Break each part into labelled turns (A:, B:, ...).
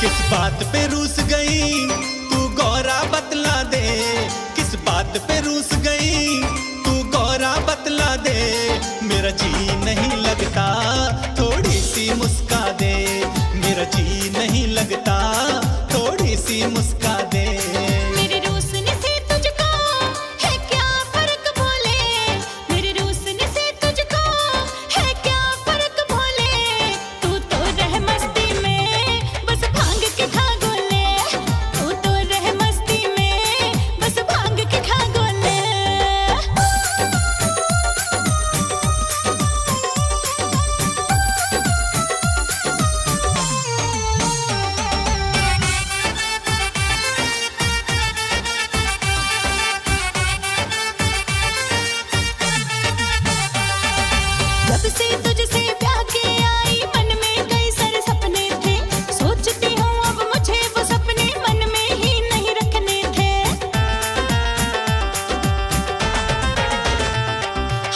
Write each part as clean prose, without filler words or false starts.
A: किस बात पे रूस गई तू गौरा बतला दे, किस बात पे रूस गई तू गौरा बतला दे। मेरा जी नहीं लगता थोड़ी सी मुस्का दे, मेरा जी नहीं लगता थोड़ी सी मुस्का दे।
B: मेरे रूसने से तुझको है क्या फर्क भोले, मेरे रूसने से तुझको है क्या फर्क भोले। तू तो रह मस्ती में बस भांग के खा गोले, तू तो रह मस्ती में बस भांग के खा गोले। जब से तुझसे प्यार के आई मन में कई सारे सपने थे, सोचती हूँ अब मुझे वो सपने मन में ही नहीं रखने थे।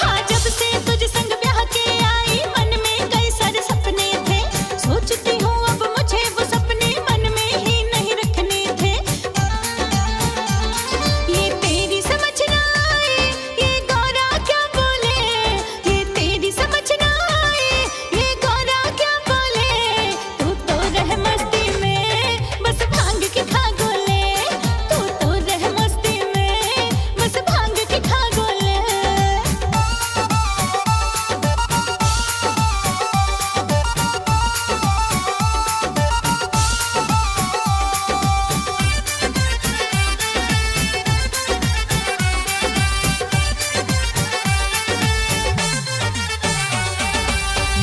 B: हाँ जब से तुझ संग ब्याह के आई मन में कई सारे सपने थे, सोचती हूँ अब मुझे वो सपने मन में ही नहीं रखने थे। ये तेरी समझ ना आए ये गौरा क्या बोले, ये तेरी समझ ना आए ये गौरा क्या बोले। तू तो रह मस्ती में बस भांग के खा गोले, तू तो रह मस्ती में बस भांग के खा गोले।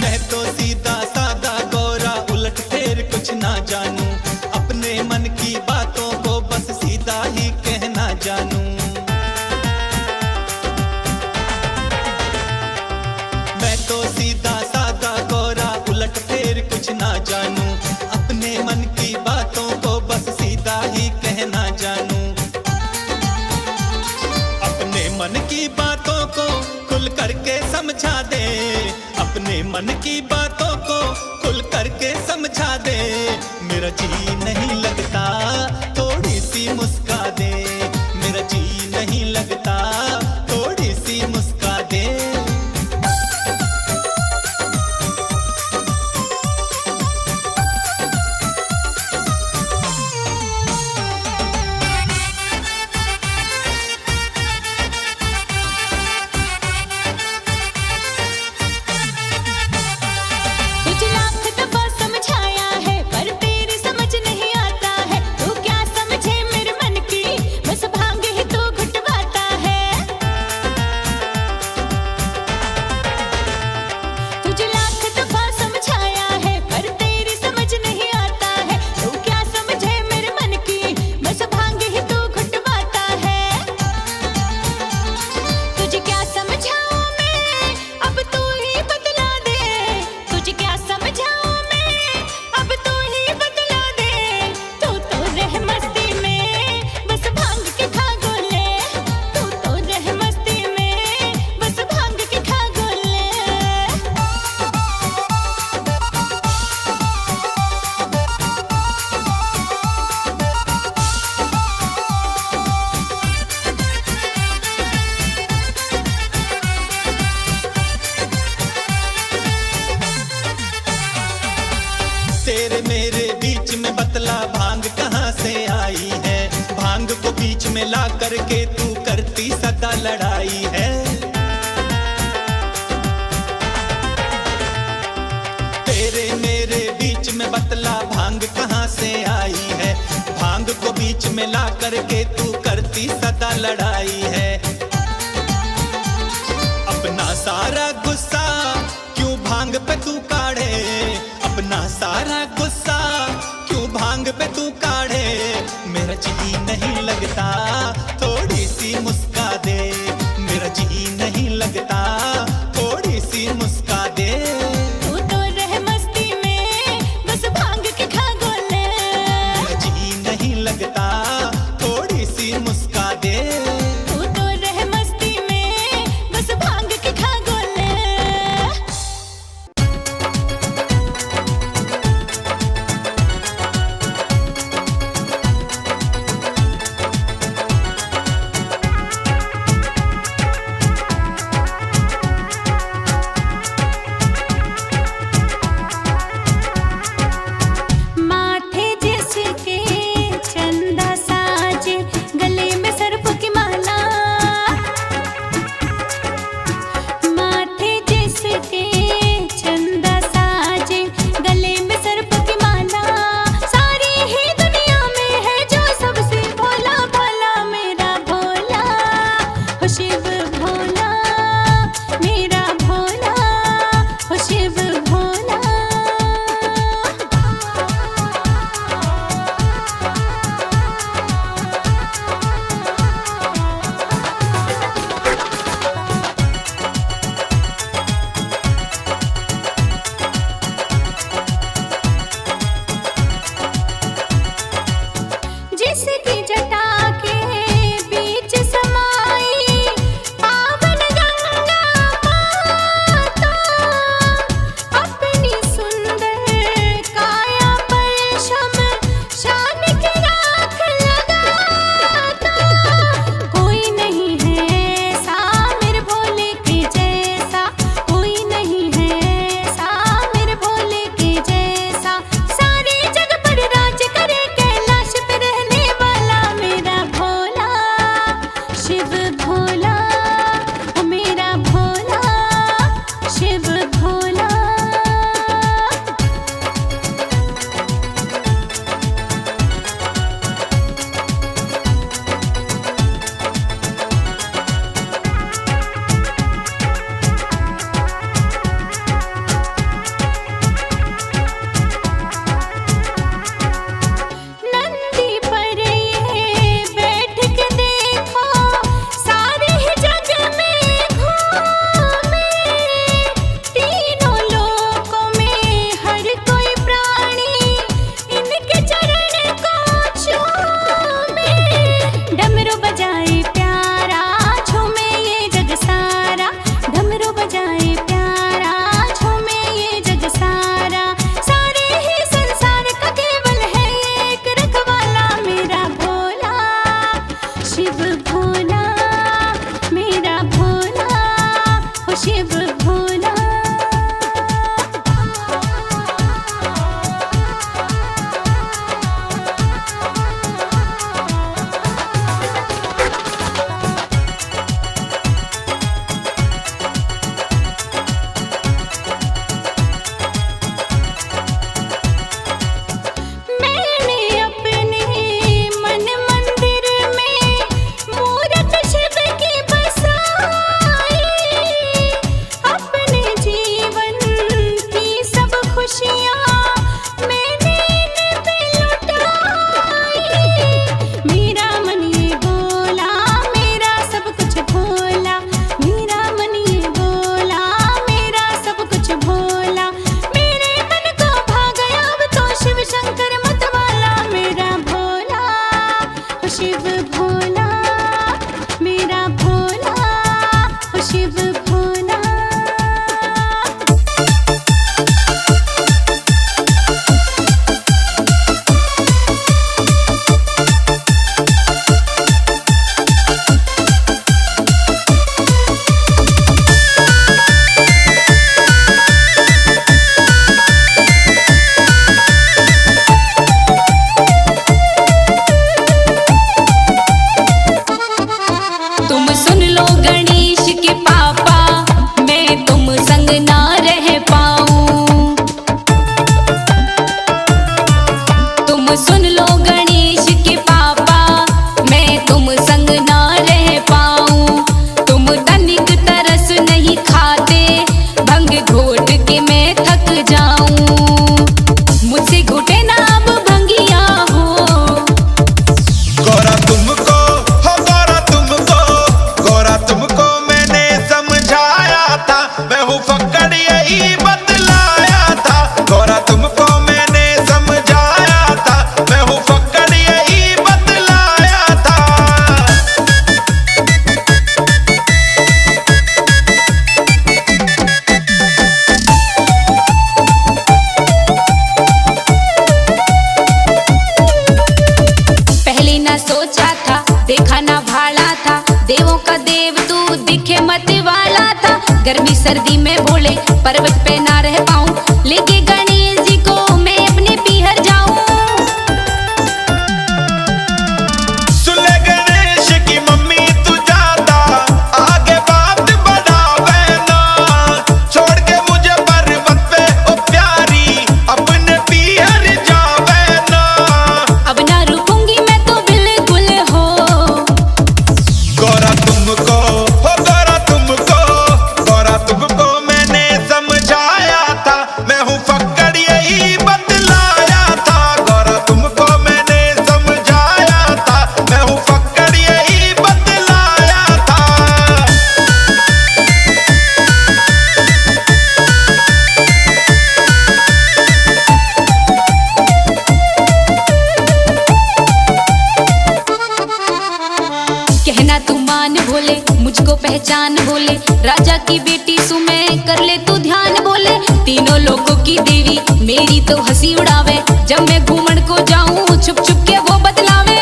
A: मैं तो सीधा सादा गौरा उलट फेर कुछ ना जानू, अपने मन की बातों को बस सीधा ही कहना जानू। मैं तो सीधा सादा गौरा उलट फेर कुछ ना जानू, अपने मन की बातों को बस सीधा ही कहना जानू। अपने मन की बातों को खुल करके समझा दे, अपने मन की बातों को खुल करके समझा दे। मेरा जी नहीं लगता थोड़ी सी मुस्का दे, मेरा जी नहीं लगता थोड़ी सी मुस्का दे।
B: तुझ लाख दफा समझाया है पर तेरी समझ नहीं आता है, तू क्या समझे मेरे मन की बस भांग ही तू घुटवाता है। तुझ लाख दफा समझाया है पर तेरी समझ नहीं आता है, तू क्या समझे मेरे मन की बस भांग ही तू घुटवाता है। तुझे क्या समझाऊं मैं अब तू ही बतला दे, तुझे क्या समझाऊं मैं अब तू ही बतला दे। तू तो रह मस्ती में बस भांग के खा गोले, तू तो रह मस्ती में बस भांग के खा गोले।
A: तेरे मेरे बीच में बतला भांग कहाँ से आई है, भांग को बीच में ला करके तू करती सदा लड़ाई है। तेरे मेरे बीच में बतला भांग कहाँ से आई है, भांग को बीच में ला करके तू करती सदा लड़ाई है। अपना सारा गुस्सा क्यों भांग पे तू काढ़े, अपना सारा गुस्सा क्यों भांग पे तू काढ़े। मेरा जी नहीं लगता थोड़ी सी मुस्का दे, मेरा जी नहीं लगता थोड़ी सी मुस्का दे।
B: तू तो रह मस्ती में बस भांग के खा गोले,
A: मेरा जी नहीं लगता थोड़ी सी मुस्का दे।
B: तू तो रह मस्ती में बस भांग के खा गोले।
C: की देवी मेरी तो हंसी उड़ावे, जब मैं घूमन को जाऊं छुप छुप के वो बतलावे।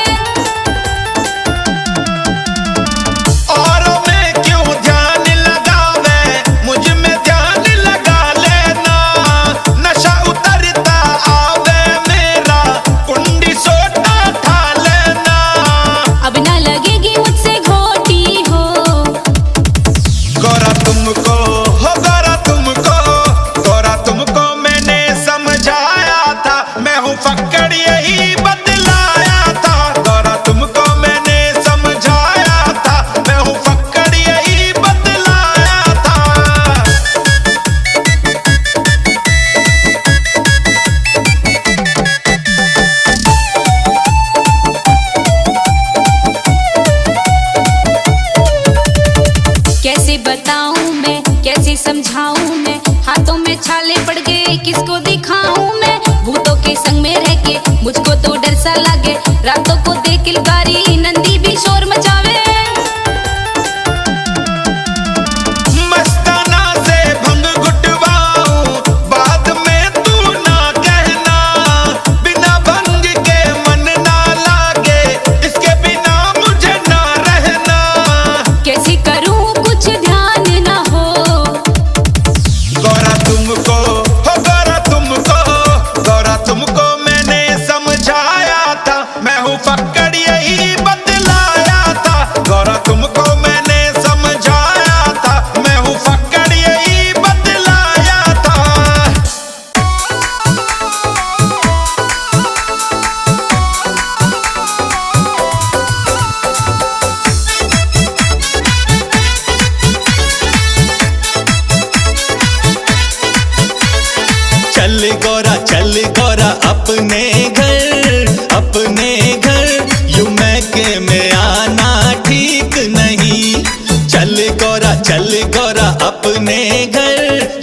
A: औरों में क्यों ध्यान लगावे, मुझ में ध्यान लगा लेना। नशा उतरता आवे मेरा, कुंडी सोटा ठा लेना।
C: अब ना लगेगी मुझसे घोटी हो।
A: गौरा तुमको हो, गौरा तुमको, गौरा तुमको मैंने समझाया था, मैं हूँ फक्कड़ यही बतलाया था। गौरा तुमको मैंने समझाया था, मैं हूँ फक्कड़ यही बतलाया था।
C: कैसे बताऊं मैं, कैसे समझाऊं मैं, हाथों में छाले पड़ गए किसको दिखाऊं मैं। भूतों के संग में रह के मुझको तो डर सा लागे, रातों को देख किलकारी नंदी भी शोर मचावे।
A: मस्ताना से भंग घुटवाऊं, बाद में तू ना कहना। बिना भंग के मन ना लागे, इसके बिना मुझे ना रहना।
C: कैसे करूं कुछ ध्यान ना हो।
A: गौरा तुमको हो, गौरा तुमको, गौरा तुमको मैंने समझाया था, मैं हूँ फक्कड़ यही बतलाया था। गौरा तुमको मैंने समझाया था, मैं हूँ फक्कड़ यही बतलाया था। चल गौरा अपने घर, यूं मैं के में आना ठीक नहीं। चल गौरा अपने घर,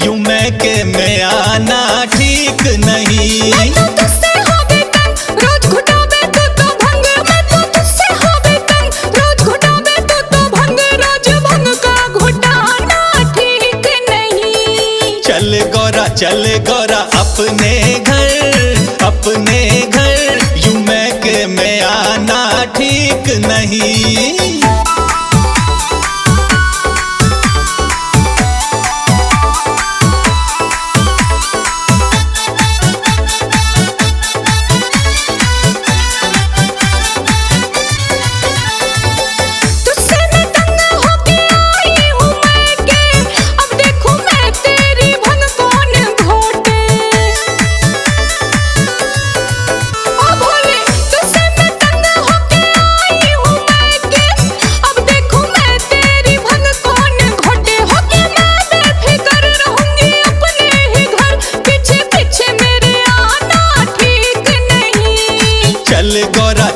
A: यूं मैं के में आना ठीक नहीं।
C: मैं तो तुझसे हो बेकन, रोज घुटावे तो भंग। मैं तो तुझसे हो बेकन, रोज घुटावे तो भंग। रोज भंग का घुटाना ठीक नहीं।
A: चल गौरा अपने घर, यूं मैं के में आना ठीक नहीं।
C: तुझसे मैं तंग होके आई हूँ मैं के, अब देखूं मैं तेरी भंग कौन घोटे। ओ भोले, तुझसे मैं तंग होके आई हूँ मैं के, अब देखूं मैं तेरी भंग कौन घोटे। होके मैं बेफिक्र रहूंगी अपने ही घर, पीछे पीछे मेरे आना ठीक नहीं।
A: चल गौरा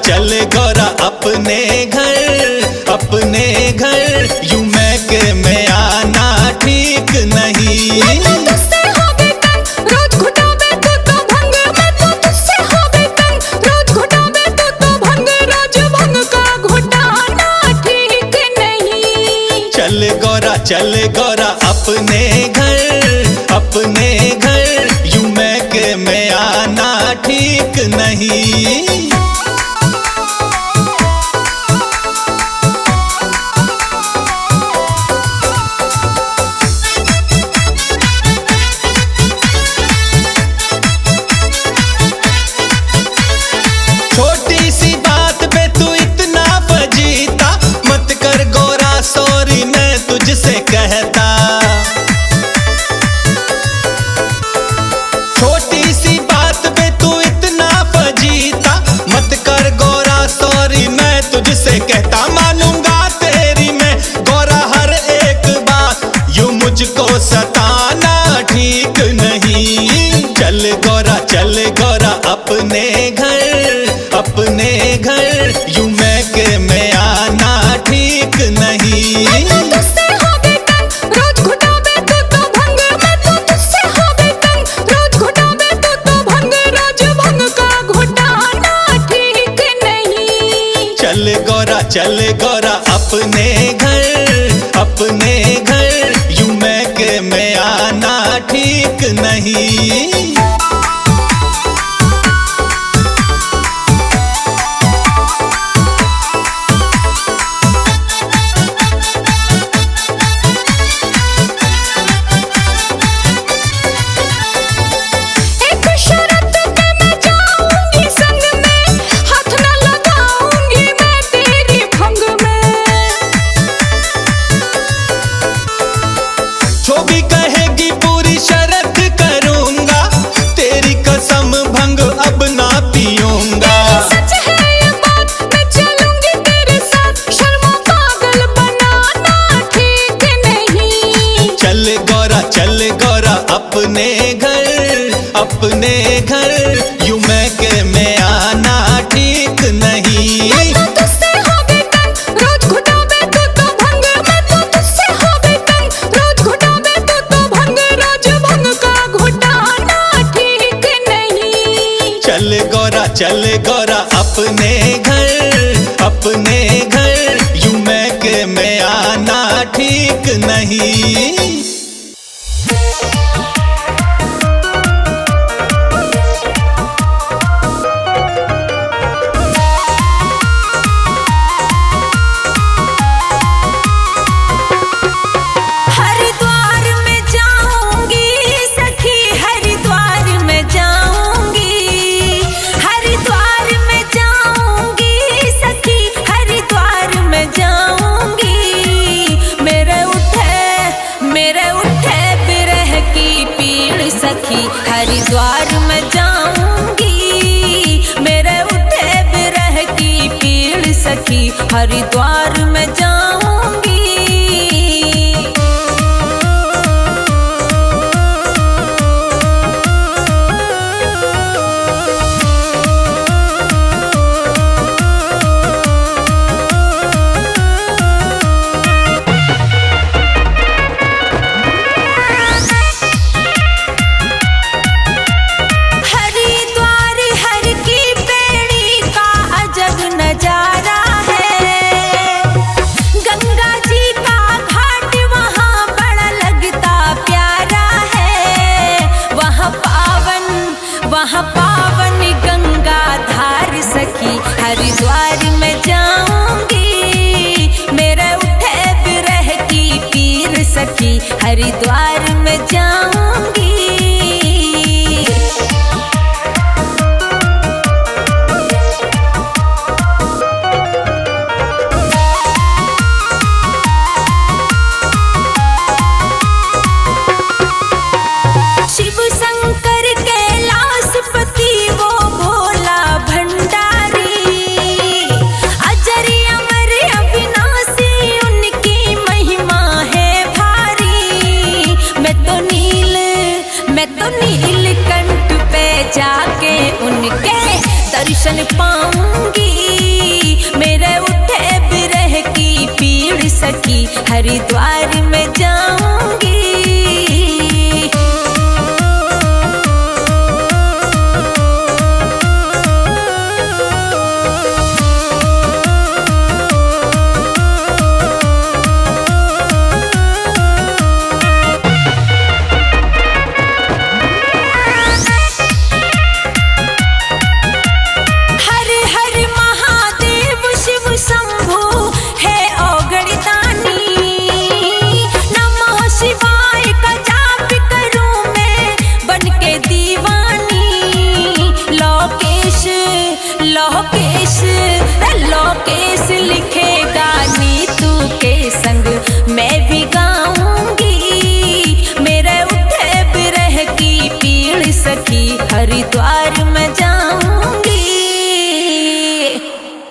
A: अपने घर, यूं मैं के में आना ठीक नहीं।
C: मैं तो तुझसे हो बेकन, रोज घुटावे तो भंग। मैं तो तुझसे हो बेकन, रोज घुटावे तो भंग। रोज भंग का घुटाना ठीक नहीं।
A: चल गौरा अपने घर, यूं मैं के में आना ठीक नहीं। छोटी सी बात पे तू इतना फजीता, मत कर गौरा सॉरी मैं तुझसे कहता। छोटी सी बात पे तू इतना फजीता, मत कर गौरा सॉरी मैं तुझसे कहता। मानूंगा तेरी मैं गौरा हर एक बात, यूं मुझको सताना ठीक नहीं। चल गौरा अपने घर, यूं मैं के में आना ठीक नहीं।
C: मैं तो तुझसे हो बेकन, रोज घुटावे तो भंग। मैं तो तुझसे हो बेकन, रोज घुटावे तो भंग। रोज भंग का घुटाना ठीक नहीं।
A: चल गौरा अपने घर, यूं मैं के में आना ठीक नहीं। अपने घर, यूं मैं के में आना ठीक नहीं।
C: मैं तो तुझसे हो बेकन, रोज घुटावे तू तो भंग। मैं तो तुझसे हो बेकन, रोज घुटावे तू तो भंग। रोज भंग का घुटाना ठीक नहीं।
A: चल गौरा अपने घर, यूं मैं के में आना ठीक नहीं।
B: हरिद्वार में जाऊंगी सखी, हरिद्वार में जाऊंगी। हरिद्वार में जाऊंगी सखी, हरिद्वार में जाऊंगी। मेरे उठे बिरह की पीड़ सखी, हरिद्वार में जाऊंगी। मेरे उठे बिरह की पीड़ सखी, हरिद्वार में जाऊंगी। हरिद्वार हर की बेड़ी का अजब नजारा है। गंगा जी का घाट वहाँ बड़ा लगता प्यारा है। वहाँ पावन गंगा धार सखी, हरिद्वार में जाऊंगी। मेरे उठे बिरह की पीर सखी, हरिद्वार में जाऊंगी। शिव शंकर कैलाशपति वो भोला भंडारी, अजर अमर अविनाशी उनकी महिमा है भारी। मैं तो नीलकंठ पे जाके उनके दर्शन पाऊंगी। मेरे उठे बिरह की पीड़ सखी, हरिद्वार में जा